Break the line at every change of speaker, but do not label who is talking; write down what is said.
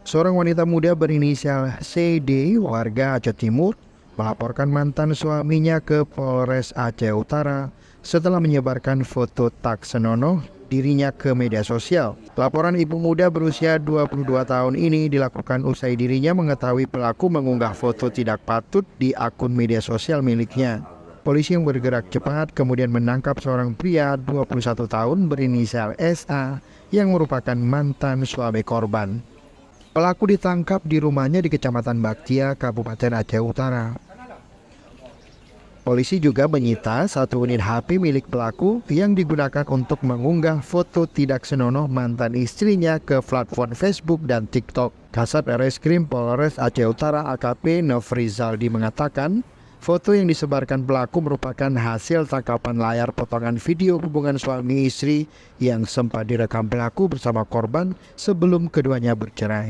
Seorang wanita muda berinisial CD warga Aceh Timur melaporkan mantan suaminya ke Polres Aceh Utara setelah menyebarkan foto tak senonoh dirinya ke media sosial. Laporan ibu muda berusia 22 tahun ini dilakukan usai dirinya mengetahui pelaku mengunggah foto tidak patut di akun media sosial miliknya. Polisi yang bergerak cepat kemudian menangkap seorang pria 21 tahun berinisial SA yang merupakan mantan suami korban. Pelaku ditangkap di rumahnya di Kecamatan Baktia, Kabupaten Aceh Utara. Polisi juga menyita satu unit HP milik pelaku yang digunakan untuk mengunggah foto tidak senonoh mantan istrinya ke platform Facebook dan TikTok. Kasat Reskrim Polres Aceh Utara AKP Nofrizaldi mengatakan, foto yang disebarkan pelaku merupakan hasil tangkapan layar potongan video hubungan suami istri yang sempat direkam pelaku bersama korban sebelum keduanya bercerai.